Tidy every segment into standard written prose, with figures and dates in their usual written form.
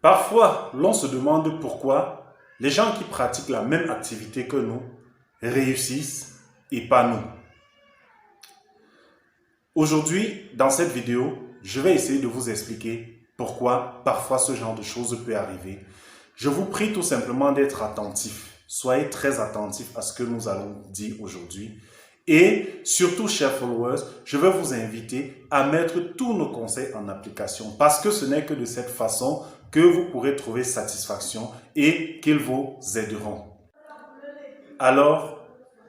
Parfois, l'on se demande pourquoi les gens qui pratiquent la même activité que nous réussissent et pas nous. Aujourd'hui, dans cette vidéo, je vais essayer de vous expliquer pourquoi parfois ce genre de choses peut arriver. Je vous prie tout simplement d'être attentifs. Soyez très attentifs à ce que nous allons dire aujourd'hui. Et surtout, chers followers, je vais vous inviter à mettre tous nos conseils en application parce que ce n'est que de cette façon que vous pourrez trouver satisfaction et qu'ils vous aideront. Alors,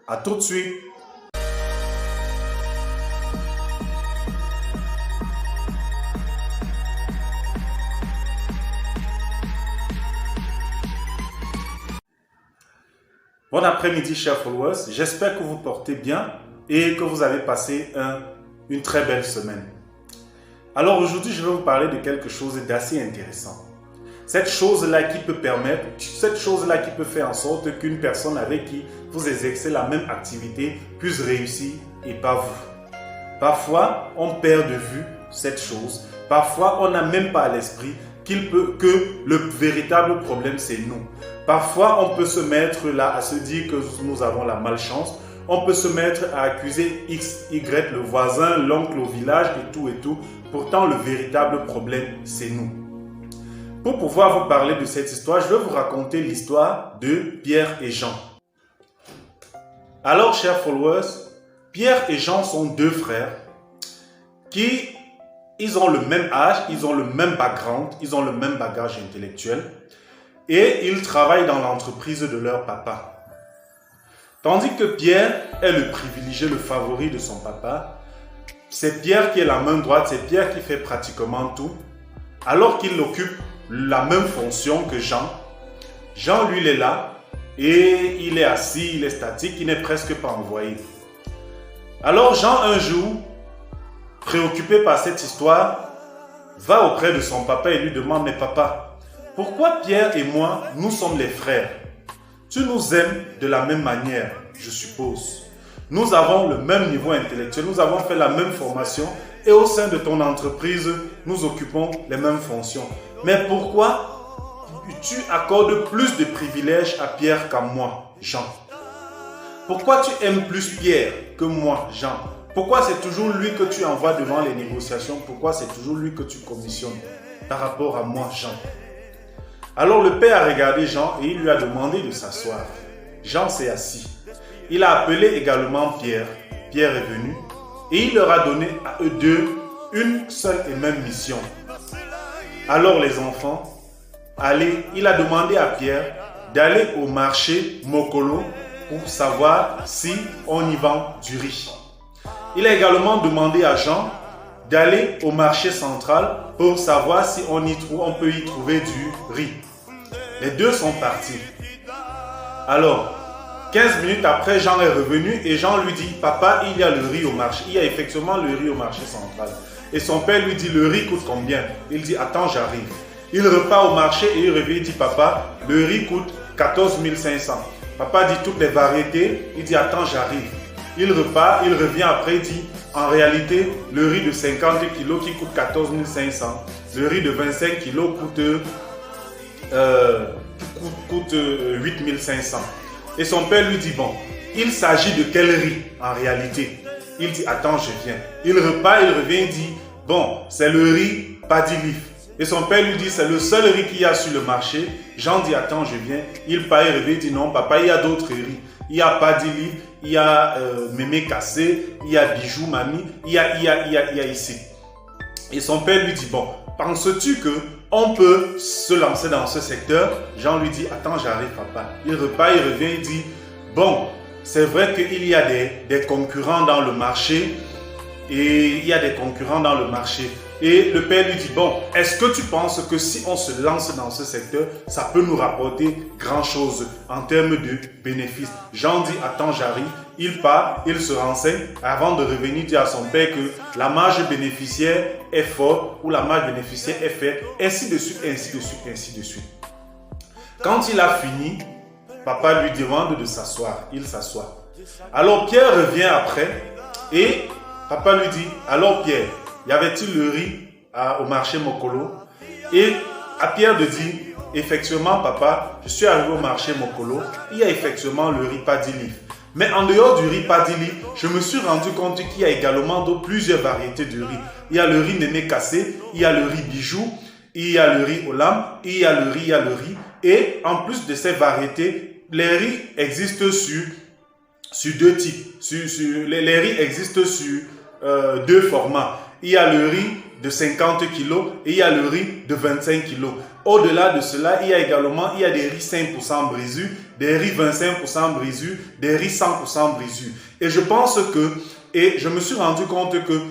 à tout de suite. Bon après-midi, chers followers. J'espère que vous portez bien et que vous avez passé une très belle semaine. Alors aujourd'hui, je vais vous parler de quelque chose d'assez intéressant. Cette chose-là qui peut faire en sorte qu'une personne avec qui vous exercez la même activité puisse réussir et pas vous. Parfois, on perd de vue cette chose. Parfois, on n'a même pas à l'esprit que le véritable problème, c'est nous. Parfois, on peut se mettre là à se dire que nous avons la malchance. On peut se mettre à accuser X, Y, le voisin, l'oncle au village et tout et tout. Pourtant, le véritable problème, c'est nous. Pour pouvoir vous parler de cette histoire, je vais vous raconter l'histoire de Pierre et Jean. Alors, chers followers, Pierre et Jean sont deux frères ils ont le même âge, ils ont le même background, ils ont le même bagage intellectuel et ils travaillent dans l'entreprise de leur papa. Tandis que Pierre est le privilégié, le favori de son papa, c'est Pierre qui est la main droite, c'est Pierre qui fait pratiquement tout, alors qu'il occupe la même fonction que Jean. Jean, lui, il est là et il est assis, il est statique, il n'est presque pas envoyé. Alors Jean, un jour, préoccupé par cette histoire, va auprès de son papa et lui demande « Mais papa, pourquoi Pierre et moi, nous sommes les frères? Tu nous aimes de la même manière, je suppose. Nous avons le même niveau intellectuel, nous avons fait la même formation et au sein de ton entreprise, nous occupons les mêmes fonctions. Mais pourquoi tu accordes plus de privilèges à Pierre qu'à moi, Jean? Pourquoi tu aimes plus Pierre que moi, Jean? Pourquoi c'est toujours lui que tu envoies devant les négociations? Pourquoi c'est toujours lui que tu commissionnes par rapport à moi, Jean? » Alors le père a regardé Jean et il lui a demandé de s'asseoir. Jean s'est assis. Il a appelé également Pierre. Pierre est venu et il leur a donné à eux deux une seule et même mission. Alors les enfants, il a demandé à Pierre d'aller au marché Mokolo pour savoir si on y vend du riz. Il a également demandé à Jean d'aller au marché central pour savoir si on peut y trouver du riz. Les deux sont partis. Alors, 15 minutes après, Jean est revenu et Jean lui dit « Papa, il y a le riz au marché. » Il y a effectivement le riz au marché central. Et son père lui dit « Le riz coûte combien ?» Il dit « Attends, j'arrive. » Il repart au marché et il revient et dit « Papa, le riz coûte 14 500. » Papa dit toutes les variétés. Il dit « Attends, j'arrive. » Il repart, il revient après, il dit en réalité, le riz de 50 kg qui coûte 14 500, le riz de 25 kg coûte 8 500. Et son père lui dit bon, il s'agit de quel riz en réalité? Il dit attends, je viens. Il repart, il revient, il dit bon, c'est le riz Paddy Leaf. Et son père lui dit c'est le seul riz qu'il y a sur le marché. Jean dit attends, je viens. Il part, il revient, il dit non, papa, il y a d'autres riz. Il y a Paddy Leaf, il y a Mémé Cassé, il y a Bijou Mamie, il y a ici. Et son père lui dit, bon, penses-tu qu'on peut se lancer dans ce secteur? Jean lui dit, attends, j'arrive papa. Il repart, il revient, il dit, bon, c'est vrai qu'il y a des concurrents dans le marché et il y a des concurrents dans le marché. Et le père lui dit, bon, est-ce que tu penses que si on se lance dans ce secteur, ça peut nous rapporter grand chose en termes de bénéfices? Jean dit, attends, j'arrive. Il part, il se renseigne. Avant de revenir, il dit à son père que la marge bénéficiaire est forte ou la marge bénéficiaire est faible, ainsi de suite, ainsi de suite, ainsi de suite. Quand il a fini, papa lui demande de s'asseoir. Il s'assoit. Alors Pierre revient après et papa lui dit, alors Pierre, y avait-il le riz au marché Mokolo? Et à Pierre de dire, effectivement papa, je suis arrivé au marché Mokolo, il y a effectivement le riz paddy leaf. Mais en dehors du riz paddy leaf, je me suis rendu compte qu'il y a également plusieurs variétés de riz. Il y a le riz Néné Cassé, il y a le riz Bijou, il y a le riz Olam, il y a le riz. Et en plus de ces variétés, les riz existent sur deux types. Les riz existent sur deux formats. Il y a le riz de 50 kg et il y a le riz de 25 kg. Au-delà de cela, il y a des riz 5% brisus, des riz 25% brisus, des riz 100% brisus. Et je me suis rendu compte que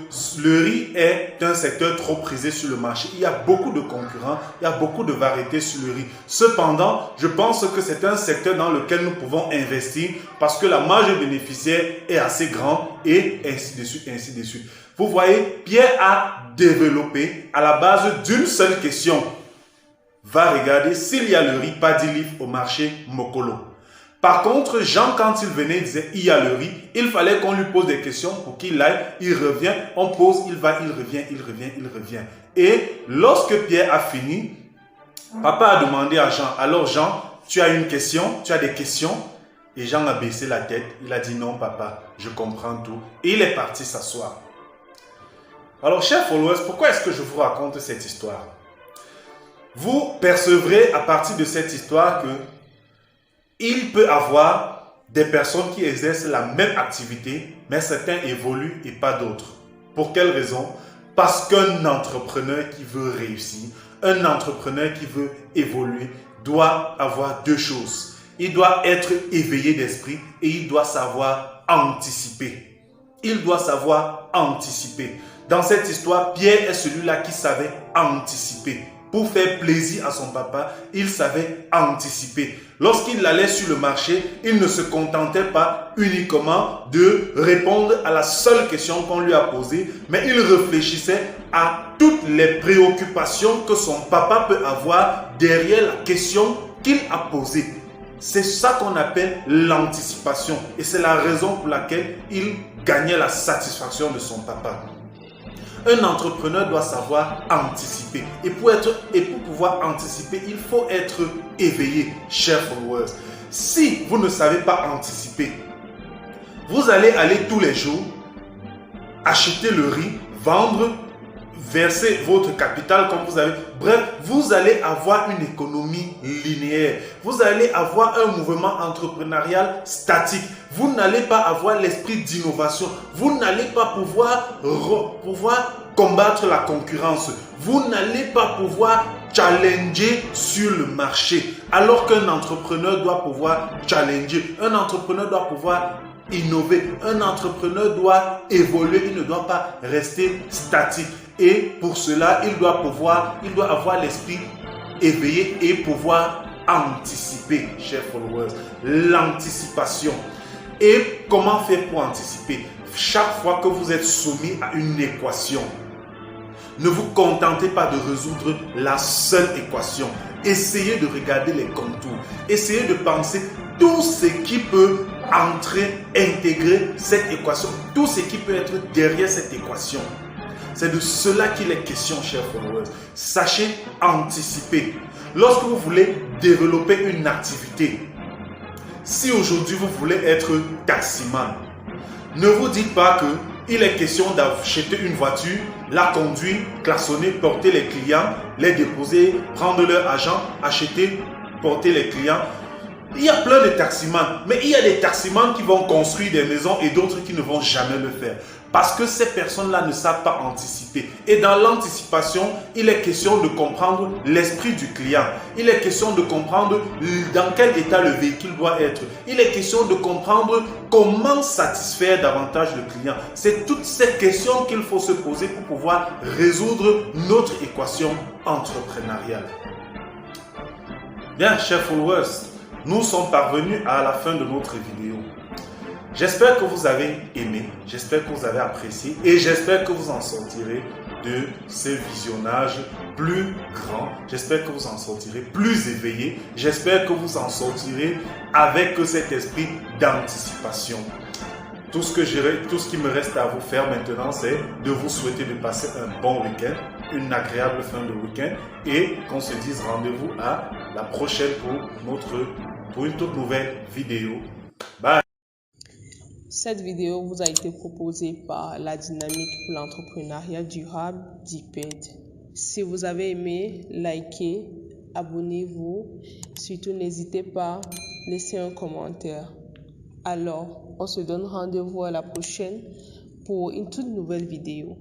le riz est un secteur trop prisé sur le marché. Il y a beaucoup de concurrents, il y a beaucoup de variétés sur le riz. Cependant, je pense que c'est un secteur dans lequel nous pouvons investir parce que la marge bénéficiaire est assez grande et ainsi de suite, ainsi de suite. Vous voyez, Pierre a développé à la base d'une seule question. Va regarder s'il y a le riz paddy leaf au marché Mokolo. Par contre, Jean, quand il venait, il disait il y a le riz. Il fallait qu'on lui pose des questions pour qu'il aille. Il revient, on pose, il va, il revient. Et lorsque Pierre a fini, papa a demandé à Jean, alors Jean, tu as une question, tu as des questions? Et Jean a baissé la tête. Il a dit non papa, je comprends tout. Et il est parti s'asseoir. Alors, chers followers, pourquoi est-ce que je vous raconte cette histoire? Vous percevrez à partir de cette histoire que il peut y avoir des personnes qui exercent la même activité, mais certains évoluent et pas d'autres. Pour quelle raison? Parce qu'un entrepreneur qui veut réussir, un entrepreneur qui veut évoluer, doit avoir deux choses. Il doit être éveillé d'esprit et il doit savoir anticiper. Il doit savoir anticiper. Dans cette histoire, Pierre est celui-là qui savait anticiper. Pour faire plaisir à son papa, il savait anticiper. Lorsqu'il allait sur le marché, il ne se contentait pas uniquement de répondre à la seule question qu'on lui a posée, mais il réfléchissait à toutes les préoccupations que son papa peut avoir derrière la question qu'il a posée. C'est ça qu'on appelle l'anticipation et c'est la raison pour laquelle il gagnait la satisfaction de son papa. Un entrepreneur doit savoir anticiper. Et pour pouvoir anticiper, il faut être éveillé, chers followers. Si vous ne savez pas anticiper, vous allez aller tous les jours, acheter le riz, vendre, verser votre capital comme vous avez. Bref, vous allez avoir une économie linéaire. Vous allez avoir un mouvement entrepreneurial statique. Vous n'allez pas avoir l'esprit d'innovation. Vous n'allez pas pouvoir combattre la concurrence. Vous n'allez pas pouvoir challenger sur le marché. Alors qu'un entrepreneur doit pouvoir challenger. Un entrepreneur doit pouvoir innover. Un entrepreneur doit évoluer. Il ne doit pas rester statique. Et pour cela, il doit avoir l'esprit éveillé et pouvoir anticiper, chers followers. L'anticipation. Et comment faire pour anticiper? Chaque fois que vous êtes soumis à une équation, ne vous contentez pas de résoudre la seule équation. Essayez de regarder les contours. Essayez de penser tout ce qui peut intégrer cette équation. Tout ce qui peut être derrière cette équation. C'est de cela qu'il est question, chers followers. Sachez anticiper. Lorsque vous voulez développer une activité, si aujourd'hui vous voulez être taximan, ne vous dites pas qu'il est question d'acheter une voiture, la conduire, klaxonner, porter les clients, les déposer, prendre leur argent, acheter, porter les clients. Il y a plein de taximans, mais il y a des taximans qui vont construire des maisons et d'autres qui ne vont jamais le faire. Parce que ces personnes-là ne savent pas anticiper. Et dans l'anticipation, il est question de comprendre l'esprit du client. Il est question de comprendre dans quel état le véhicule doit être. Il est question de comprendre comment satisfaire davantage le client. C'est toutes ces questions qu'il faut se poser pour pouvoir résoudre notre équation entrepreneuriale. Bien, chers followers, nous sommes parvenus à la fin de notre vidéo. J'espère que vous avez aimé, j'espère que vous avez apprécié et j'espère que vous en sortirez de ce visionnage plus grand. J'espère que vous en sortirez plus éveillé. J'espère que vous en sortirez avec cet esprit d'anticipation. Tout ce qui me reste à vous faire maintenant, c'est de vous souhaiter de passer un bon week-end. une agréable fin de week-end et qu'on se dise rendez-vous à la prochaine pour une toute nouvelle vidéo. Bye! Cette vidéo vous a été proposée par la Dynamique pour l'entrepreneuriat durable (DIPED). Si vous avez aimé, likez, abonnez-vous. Surtout, n'hésitez pas à laisser un commentaire. Alors, on se donne rendez-vous à la prochaine pour une toute nouvelle vidéo.